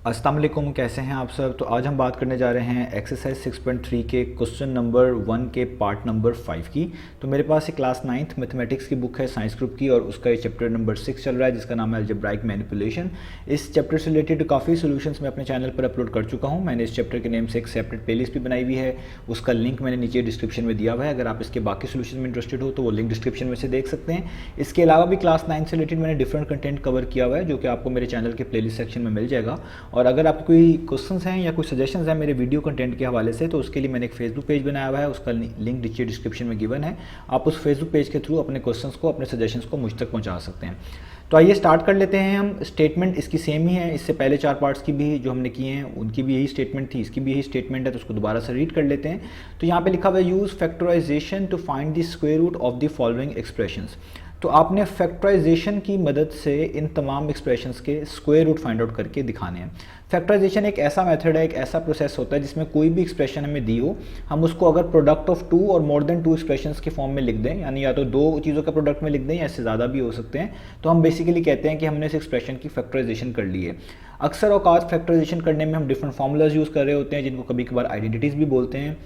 अस्सलाम वालेकुम, कैसे हैं आप सब। तो आज हम बात करने जा रहे हैं एक्सरसाइज 6.3 के क्वेश्चन नंबर 1 के पार्ट नंबर 5 की। तो मेरे पास एक क्लास 9th मैथमेटिक्स की बुक है साइंस ग्रुप की, और उसका ये चैप्टर नंबर 6 चल रहा है जिसका नाम है अलजेब्राइक मैनिपुलेशन। इस चैप्टर से रिलेटेड काफ़ी सोल्यूशंस मैं अपने चैनल पर अपलोड कर चुका हूँ। मैंने इस चैप्टर के नेम से एक सेपरेट प्लेलिस्ट भी बनाई हुई है, उसका लिंक मैंने नीचे डिस्क्रिप्शन में दिया हुआ है। अगर आप इसके बाकी सोल्यूशन में इंटरेस्टेड हो तो वो लिंक डिस्क्रिप्शन में से देख सकते हैं। इसके अलावा भी क्लास 9 से रिलेटेड मैंने डिफरेंट कंटेंट कवर किया हुआ है जो कि आपको मेरे चैनल के प्लेलिस्ट सेक्शन में मिल जाएगा। और अगर आपको कोई क्वेश्चंस हैं या कोई सजेशंस हैं मेरे वीडियो कंटेंट के हवाले से, तो उसके लिए मैंने एक फेसबुक पेज बनाया हुआ है, उसका लिंक नीचे डिस्क्रिप्शन में गिवन है। आप उस फेसबुक पेज के थ्रू अपने क्वेश्चंस को, अपने सजेशंस को मुझ तक पहुंचा सकते हैं। तो आइए स्टार्ट कर लेते हैं हम। स्टेटमेंट इसकी सेम ही है, इससे पहले 4 पार्ट्स की भी जो हमने किए हैं उनकी भी यही स्टेटमेंट थी, इसकी भी यही स्टेटमेंट है, तो उसको दोबारा से रीड कर लेते हैं। तो यहाँ पे लिखा हुआ है use factorisation to find the square root of the following expressions. तो आपने फैक्टराइजेशन की मदद से इन तमाम एक्सप्रेशंस के स्क्वायर रूट फाइंड आउट करके दिखाने हैं। फैक्टराइजेशन एक ऐसा मेथड है, एक ऐसा प्रोसेस होता है जिसमें कोई भी एक्सप्रेशन हमें दी हो, हम उसको अगर प्रोडक्ट ऑफ 2 और मोर देन 2 एक्सप्रेशंस के फॉर्म में लिख दें, यानी या तो 2 चीज़ों का प्रोडक्ट में लिख दें या इससे ज़्यादा भी हो सकते हैं, तो हम बेसिकली कहते हैं कि हमने इस एक्सप्रेशन की फैक्टराइजेशन कर ली है। अक्सर औकात फैक्टराइजेशन करने में हम डिफरेंट फार्मूलाज यूज़ कर रहे होते हैं जिनको कभी कभार आइडेंटिटीज़ भी बोलते हैं,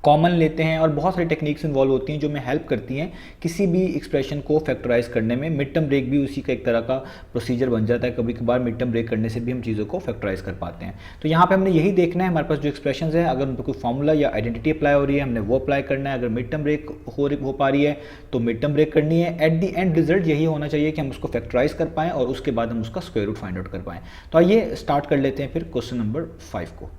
कॉमन लेते हैं, और बहुत सारी टेक्निक्स इन्वॉल्व होती हैं जो हमें हेल्प करती हैं किसी भी एक्सप्रेशन को फैक्टराइज करने में। मिड टर्म ब्रेक भी उसी का एक तरह का प्रोसीजर बन जाता है, कभी कभार मिड टर्म ब्रेक करने से भी हम चीज़ों को फैक्टराइज कर पाते हैं। तो यहाँ पे हमने यही देखना है, हमारे पास जो एक्सप्रेशन है अगर उन पर कोई फॉर्मूला या आइडेंटिटी अप्लाई हो रही है हमने वो अप्लाई करना है। अगर मिड टर्म ब्रेक हो पा रही है तो मिड टर्म ब्रेक करनी है। एट द एंड रिजल्ट यही होना चाहिए कि हम उसको फैक्टराइज कर पाएँ और उसके बाद हम उसका स्क्वायर रूट फाइंड आउट कर पाएँ। तो आइए स्टार्ट कर लेते हैं फिर क्वेश्चन नंबर 5 को।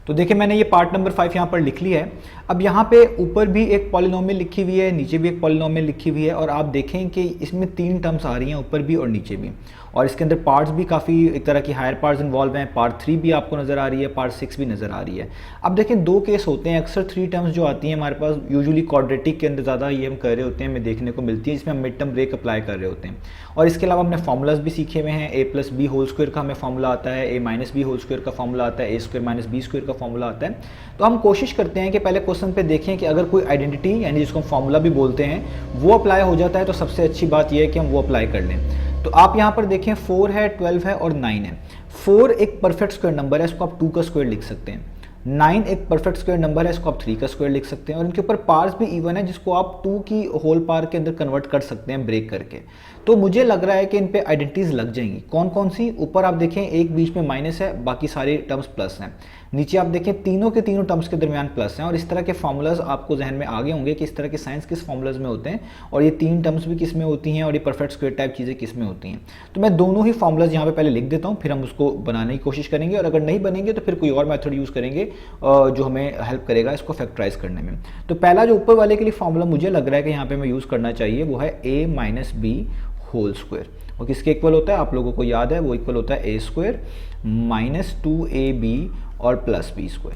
तो देखिए मैंने ये पार्ट नंबर 5 यहाँ पर लिख लिया है। अब यहाँ पे ऊपर भी एक पॉलिनोमियल लिखी हुई है, नीचे भी एक पॉलिनोमियल लिखी हुई है, और आप देखें कि इसमें 3 टर्म्स आ रही हैं, ऊपर भी और नीचे भी, और इसके अंदर पार्ट्स भी काफ़ी एक तरह की हायर पार्ट्स इन्वॉल्व हैं। पार्ट 3 भी आपको नज़र आ रही है, पार्ट 6 भी नज़र आ रही है। अब देखें 2 केस होते हैं, अक्सर 3 टर्म्स जो आती हैं हमारे पास यूजुअली क्वाड्रेटिक के अंदर ज़्यादा ये हम कर रहे होते हैं, हमें देखने को मिलती है, जिसमें हम मिड टर्म ब्रेक अप्लाई कर रहे होते हैं। और इसके अलावा हमने फार्मूलाज भी सीखे हुए हैं। a+b² का हमें फार्मूला आता है, a-b² का फार्मूला आता है, a² - b² का फार्मूला आता है। तो हम कोशिश करते हैं कि पहले क्वेश्चन पे देखें कि अगर कोई आइडेंटिटी यानी जिसको हम फार्मूला भी बोलते हैं वो अप्लाई हो जाता है तो सबसे अच्छी बात यह है कि हम वो अप्लाई कर लें। तो आप यहाँ पर देखें 4 है, 12 है और 9 है। 4 एक परफेक्ट स्क्वायर नंबर है, इसको आप 2 का स्क्वायर लिख सकते हैं। 9 एक परफेक्ट स्क्वायर नंबर है, इसको आप 3 का स्क्वायर लिख सकते हैं। और इनके ऊपर पार्स भी इवन है जिसको आप 2 की होल पार के अंदर कन्वर्ट कर सकते हैं ब्रेक करके। तो मुझे लग रहा है कि इन पे आइडेंटिटीज लग जाएंगी। कौन कौन सी? ऊपर आप देखें एक बीच में माइनस है, बाकी सारे टर्म्स प्लस हैं। नीचे आप देखें तीनों के तीनों टर्म्स के दरमियान प्लस हैं। और इस तरह के फार्मूलाज आपको जहन में आगे होंगे कि इस तरह के साइंस किस फार्मूलाज में होते हैं, और ये 3 टर्म्स भी किस में होती हैं, और ये परफेक्ट स्क्वायर टाइप चीज़ें किस में होती हैं। तो मैं दोनों ही फार्मूलाज यहाँ पे पहले लिख देता हूँ, फिर हम उसको बनाने की कोशिश करेंगे, और अगर नहीं बनेंगे तो फिर कोई और मेथड यूज़ करेंगे जो हमें हेल्प करेगा इसको फैक्टराइज करने में। तो पहला जो ऊपर वाले के लिए फार्मूला मुझे लग रहा है कि यहाँ पे मैं यूज़ करना चाहिए वो है a-b²। और किसके इक्वल होता है? आप लोगों को याद है, वो इक्वल होता है a² - 2ab और +b²।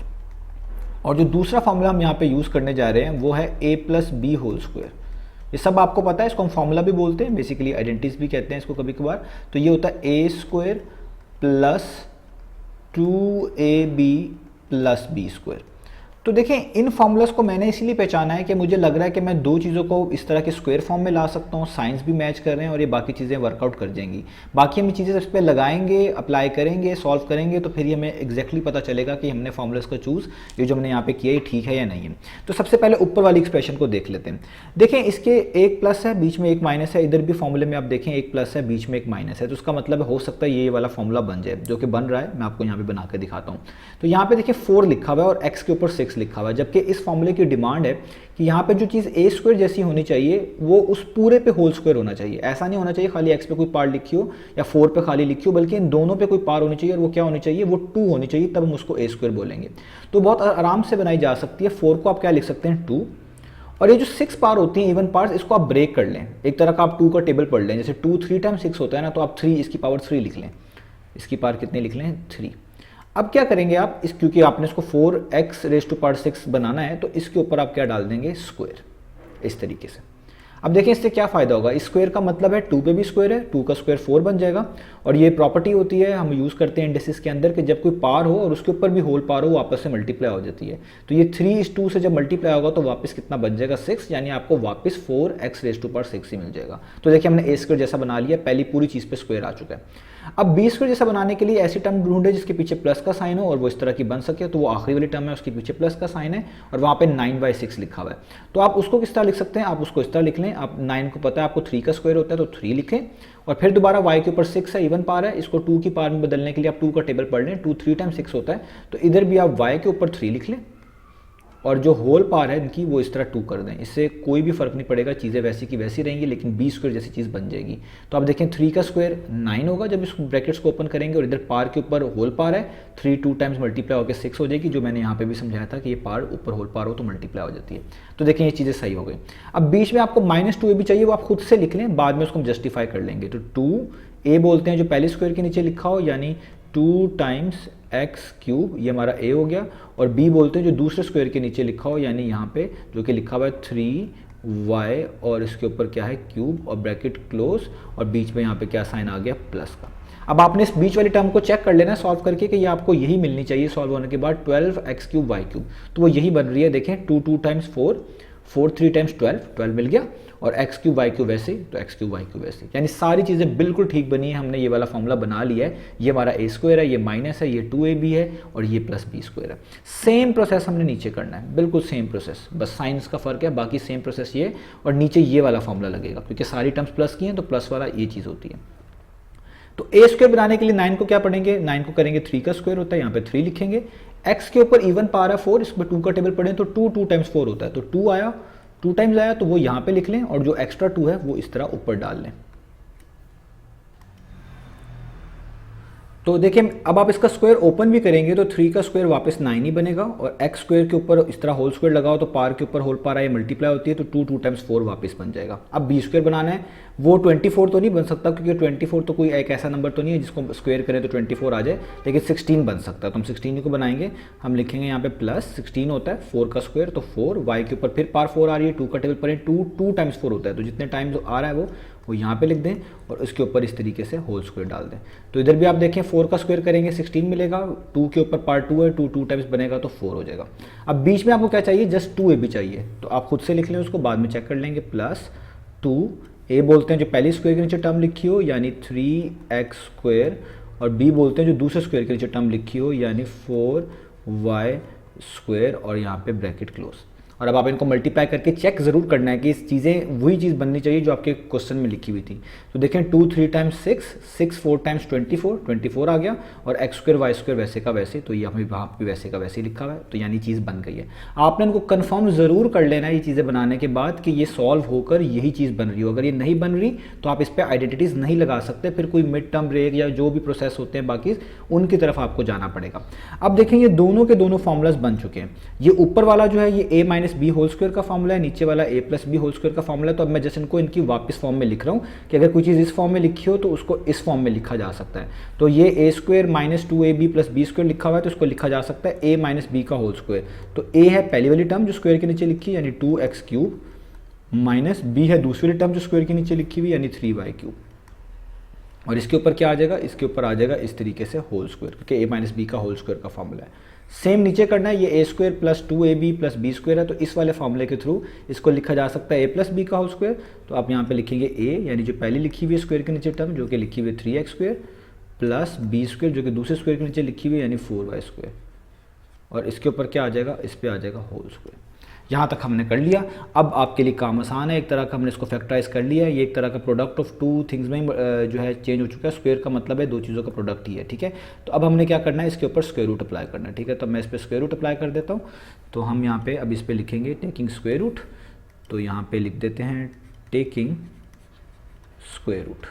और जो दूसरा फार्मूला हम यहाँ पे यूज़ करने जा रहे हैं वो है a+b²। ये सब आपको पता है, इसको हम फार्मूला भी बोलते हैं, बेसिकली आइडेंटिटीज भी कहते हैं इसको कभी कभार। तो ये होता है a² + 2ab + b²। तो देखें इन फार्मूलाज को मैंने इसीलिए पहचाना है कि मुझे लग रहा है कि मैं 2 चीज़ों को इस तरह के स्क्वायर फॉर्म में ला सकता हूँ, साइंस भी मैच कर रहे हैं और ये बाकी चीज़ें वर्कआउट कर जाएंगी। बाकी हम ये चीज़ें इस पर लगाएंगे, अप्लाई करेंगे, सॉल्व करेंगे, तो फिर ये हमें एग्जैक्टली पता चलेगा कि हमने फार्मूलाज का चूज़ ये जो हमने यहाँ पे किया ये ठीक है या नहीं है। तो सबसे पहले ऊपर वाली एक्सप्रेशन को देख लेते हैं। देखें इसके एक प्लस है, बीच में एक माइनस है, इधर भी फॉर्मूले में आप देखें एक प्लस है, बीच में एक माइनस है। तो उसका मतलब हो सकता है ये वाला फॉर्मूला बन जाए, जो कि बन रहा है। मैं आपको यहाँ पे बना के दिखाता हूँ। तो यहाँ पे देखिए 4 लिखा हुआ है और x के ऊपर 6 लिखा हुआ है, जबकि इस फॉर्मूले की डिमांड है कि यहाँ पे जो चीज़ a² जैसी होनी चाहिए वो उस पूरे पे होल स्क्वायर होना चाहिए। ऐसा नहीं होना चाहिए खाली x पे कोई पार लिखी हो या 4 पे खाली लिखी हो, बल्कि इन दोनों पे कोई पार होनी चाहिए। और वो क्या होनी चाहिए? वो 2 होनी चाहिए, तब हम उसको a² बोलेंगे। तो बहुत आराम से बनाई जा सकती है। 4 को आप क्या लिख सकते हैं? 2। और ये जो 6 पार होती हैं इवन पार्ट्स, इसको आप ब्रेक कर लें, एक तरह का आप 2 का टेबल पढ़ लें। जैसे 2 3 टाइम 6 होता है ना, तो आप 3 इसकी पावर 3 लिख लें। इसकी पावर कितने लिख लें? 3। अब क्या करेंगे आप क्योंकि आपने इसको 4x⁻⁶ बनाना है, तो इसके ऊपर आप क्या डाल देंगे? स्क्वायर, इस तरीके से। अब देखें इससे क्या फ़ायदा होगा, इस स्क्वायर का मतलब है 2 पे भी स्क्वायर है, 2 का स्क्वायर 4 बन जाएगा। और ये प्रॉपर्टी होती है, हम यूज़ करते हैं इंडिसेस के अंदर कि जब कोई पार हो और उसके ऊपर भी होल पार हो, वो आपस में मल्टीप्लाई हो जाती है। तो ये 3:2 से जब मल्टीप्लाई होगा तो वापस कितना बन जाएगा 6, यानी आपको वापस 4x⁻6 ही मिल जाएगा। तो देखिए हमने ए स्क्वायर जैसा बना लिया, पहली पूरी चीज़ पे स्क्वायर आ चुका है। अब बी स्क्वायर जैसा बनाने के लिए ऐसी टर्म ढूंढे जिसके पीछे प्लस का साइन हो और वो इस तरह की बन सके, तो वो आखिरी वाली टर्म है, उसके पीछे प्लस का साइन है और वहाँ पे 9/6 लिखा हुआ है। तो आप उसको किस तरह लिख सकते हैं, आप उसको इस तरह लिख लें, आप 9 को पता है आपको 3 का स्क्वायर होता है तो 3 लिखें, और फिर दोबारा y के ऊपर 6 है, इवन पार है, इसको 2 की पार में बदलने के लिए आप 2 का टेबल पढ़ लें, 2 3 टाइम्स 6 होता है, तो इधर भी आप y के ऊपर 3 लिख लें और जो होल पार है इनकी वो इस तरह 2 कर दें। इससे कोई भी फर्क नहीं पड़ेगा, चीज़ें वैसी की वैसी रहेंगी, लेकिन बी स्क्वायर जैसी चीज़ बन जाएगी। तो आप देखें 3 का स्क्वायर 9 होगा जब इस ब्रैकेट्स को ओपन करेंगे, और इधर पार के ऊपर होल पार है, 3 2 टाइम्स मल्टीप्लाई होकर 6 हो जाएगी, जो मैंने यहाँ पे भी समझाया था कि ये पार ऊपर होल पार हो तो मल्टीप्लाई हो जाती है। तो देखें ये चीज़ें सही हो गई। अब बीच में आपको -2a भी चाहिए, वो आप खुद से लिख लें, बाद में उसको हम जस्टिफाई कर लेंगे। तो 2a बोलते हैं जो पहले स्क्वायर के नीचे लिखा हो, यानी 2 टाइम्स x3, ये हमारा a हो गया, और b बोलते हैं जो दूसरे स्क्वायर के नीचे लिखा हो, यानी यहाँ पे जो कि लिखा हुआ है 3y और इसके ऊपर क्या है क्यूब और ब्रैकेट क्लोज, और बीच में यहाँ पे क्या साइन आ गया प्लस का। अब आपने इस बीच वाली टर्म को चेक कर लेना सॉल्व करके कि ये आपको यही मिलनी चाहिए सॉल्व होने के बाद, 12x3 y3, तो वो यही बन रही है। देखें 2 2 टाइम्स 4, 4 3 टाइम्स 12 मिल गया, और x3 y3 वैसे, तो x3 y3 वैसे, यानी सारी चीज़ें बिल्कुल ठीक बनी है। हमने ये वाला फॉर्मूला बना लिया है, ये हमारा a स्क्वायर है, ये माइनस है, ये 2ab है, और ये प्लस b स्क्वायर है। सेम प्रोसेस हमने नीचे करना है, बिल्कुल सेम प्रोसेस, बस साइंस का फर्क है, बाकी सेम प्रोसेस ये, और नीचे ये वाला फॉर्मूला लगेगा, क्योंकि सारी टर्म्स प्लस की हैं तो प्लस वाला ये चीज़ होती है। तो a स्क्वायर बनाने के लिए 9 को क्या पढ़ेंगे, 9 को करेंगे 3 का स्क्वायर होता है, यहाँ पे 3 लिखेंगे, x के ऊपर इवन पार है 4, इसमें 2 का टेबल पढ़ें तो 2 2 टाइम्स 4 होता है, तो 2 आया, 2 टाइम्स आया तो वो यहाँ पे लिख लें, और जो एक्स्ट्रा 2 है वो इस तरह ऊपर डाल लें। तो देखिए अब आप इसका स्क्वायर ओपन भी करेंगे तो 3 का स्क्वायर वापस 9 ही बनेगा, और x स्क्वायर के ऊपर इस तरह होल स्क्वायर लगाओ तो पार के ऊपर होल पार आए मल्टीप्लाई होती है, तो 2 2 टाइम्स 4 वापस बन जाएगा। अब b स्क्वायर बनाना है, वो 24 तो नहीं बन सकता, क्योंकि 24 तो कोई एक ऐसा नंबर तो नहीं है जिसको स्क्वायर करें तो 24 आ जाए, लेकिन 16 बन सकता है, तो हम 16 को बनाएंगे। हम लिखेंगे यहाँ पे प्लस 16 होता है 4 का स्क्वायर, तो 4 y के ऊपर फिर पार 4 आ रही है, 2 का टेबल पर 2 टाइम्स 4 होता है, तो जितने टाइम्स आ रहा है वो यहाँ पे लिख दें, और उसके ऊपर इस तरीके से होल स्क्वायर डाल दें। तो इधर भी आप देखें 4 का स्क्वायर करेंगे 16 मिलेगा, 2 के ऊपर पार्ट 2 है, 2 टाइम्स बनेगा तो 4 हो जाएगा। अब बीच में आपको क्या चाहिए, जस्ट 2a चाहिए, तो आप खुद से लिख लें, उसको बाद में चेक कर लेंगे। प्लस 2a बोलते हैं जो पहली स्क्वायर के नीचे टर्म लिखी हो, यानी 3x², और b बोलते हैं जो दूसरे स्क्वायर के नीचे टर्म लिखी हो, यानी 4y², और यहाँ पे ब्रैकेट क्लोज। और अब आप इनको मल्टीप्लाई करके चेक ज़रूर करना है कि इस चीज़ें वही चीज़ बननी चाहिए जो आपके क्वेश्चन में लिखी हुई थी। तो देखें 2 3 टाइम्स 6, 6 4 टाइम्स 24 आ गया, और x² y² वैसे का वैसे, तो ये हमें वहाँ पे वैसे का वैसे ही लिखा हुआ है, तो यानी चीज़ बन गई है। आपने इनको कन्फर्म ज़रूर कर लेना है ये चीज़ें बनाने के बाद कि ये सॉल्व होकर यही चीज़ बन रही हो। अगर ये नहीं बन रही तो आप इस पर आइडेंटिटीज़ नहीं लगा सकते, फिर कोई मिड टर्म ब्रेक या जो भी प्रोसेस होते हैं बाकी उनकी तरफ आपको जाना पड़ेगा। अब देखें ये दोनों के दोनों फॉर्मूलाज बन चुके हैं। ये ऊपर वाला जो है ये a - b होल स्क्वायर का फॉर्मूला है, नीचे वाला a + b होल स्क्वायर का फॉर्मूला है। तो अब मैं जस्ट इनको इनकी वापस फॉर्म में लिख रहा हूँ कि अगर कोई चीज़ इस फॉर्म में लिखी हो तो उसको इस फॉर्म में लिखा जा सकता है। तो ये a² - 2ab + b² लिखा हुआ है, तो इसको लिखा जा सकता है a - b का होल स्क्वायर। तो a है पहली वाली टर्म जो स्क्वायर के नीचे लिखी है, यानी 2x³ माइनस b है दूसरी वाली टर्म जो स्क्वायर के नीचे लिखी हुई, यानी 3y³, और इसके ऊपर क्या आ जाएगा, इसके ऊपर आ जाएगा इस तरीके से होल स्क्वायर, क्योंकि a - b का होल स्क्वायर का फॉर्मूला है। सेम नीचे करना है, ये a² + 2ab + b² है, तो इस वाले फॉर्मूले के थ्रू इसको लिखा जा सकता है a + b का होल स्क्वायर। तो आप यहाँ पे लिखेंगे a, यानी जो पहली लिखी हुई है स्क्वायर के नीचे टर्म जो कि लिखी हुई है 3x² + b² जो कि दूसरे स्क्वायर के नीचे लिखी हुई है, यानी 4y², और इसके ऊपर क्या आ जाएगा, इस पर आ जाएगा होल स्क्वायर। यहाँ तक हमने कर लिया। अब आपके लिए काम आसान है, एक तरह का हमने इसको फैक्टराइज कर लिया है। ये एक तरह का प्रोडक्ट ऑफ टू थिंग्स में जो है चेंज हो चुका है। स्क्वायर का मतलब है दो चीज़ों का प्रोडक्ट ही है, ठीक है। तो अब हमने क्या करना है, इसके ऊपर स्क्वायर रूट अप्लाई करना है, ठीक है। तो मैं इस पर स्क्वायर रूट अप्लाई कर देता हूँ। तो हम यहाँ पे अब इस पर लिखेंगे टेकिंग स्क्वायर रूट, तो यहाँ पे लिख देते हैं टेकिंग स्क्वायर रूट।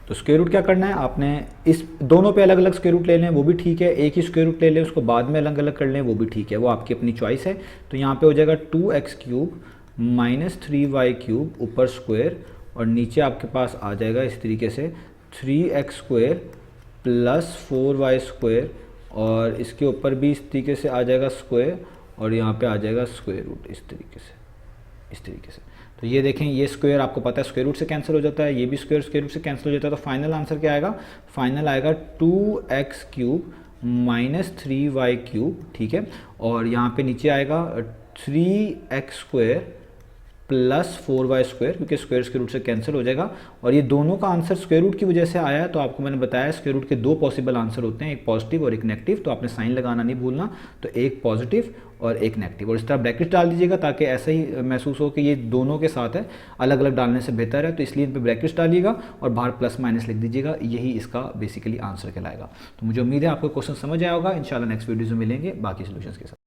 तो स्क्वायर रूट क्या करना है, आपने इस दोनों पे अलग अलग स्क्वायर रूट ले लें वो भी ठीक है, एक ही स्क्वायर रूट ले लें उसको बाद में अलग अलग कर लें वो भी ठीक है, वो आपकी अपनी चॉइस है। तो यहाँ पे हो जाएगा 2x³ - 3y³ ऊपर स्क्वायर, और नीचे आपके पास आ जाएगा इस तरीके से 3x² + 4y² और इसके ऊपर भी इस तरीके से आ जाएगा स्क्वायर, और यहाँ पे आ जाएगा स्क्वायर रूट इस तरीके से। तो ये देखें, ये स्क्वायर आपको पता है स्क्वायर रूट से कैंसिल हो जाता है, ये भी स्क्वायर रूट से कैंसिल हो जाता है। तो फाइनल आंसर क्या आएगा? फाइनल आएगा 2x³ माइनस 3y³, ठीक है। और यहाँ पे नीचे आएगा 3x² प्लस 4y², क्योंकि स्क्वायर रूट से कैंसिल हो जाएगा। और ये दोनों का आंसर स्क्वायर रूट की वजह से आया है। तो आपको मैंने बताया स्क्वायर रूट के दो पॉसिबल आंसर होते हैं, एक पॉजिटिव और एक नेगेटिव। तो आपने साइन लगाना नहीं भूलना, तो एक पॉजिटिव और एक नेगेटिव, और इस तरह ब्रैकेट डाल दीजिएगा ताकि ऐसा ही महसूस हो कि ये दोनों के साथ है, अलग अलग डालने से बेहतर है। तो इसलिए इन पर ब्रैकेट्स डालिएगा और बाहर प्लस माइनस लिख दीजिएगा, यही इसका बेसिकली आंसर कहलाएगा। तो मुझे उम्मीद है आपको क्वेश्चन समझ आया होगा। इंशाल्लाह नेक्स्ट वीडियो में मिलेंगे बाकी सोल्यूशंस के साथ।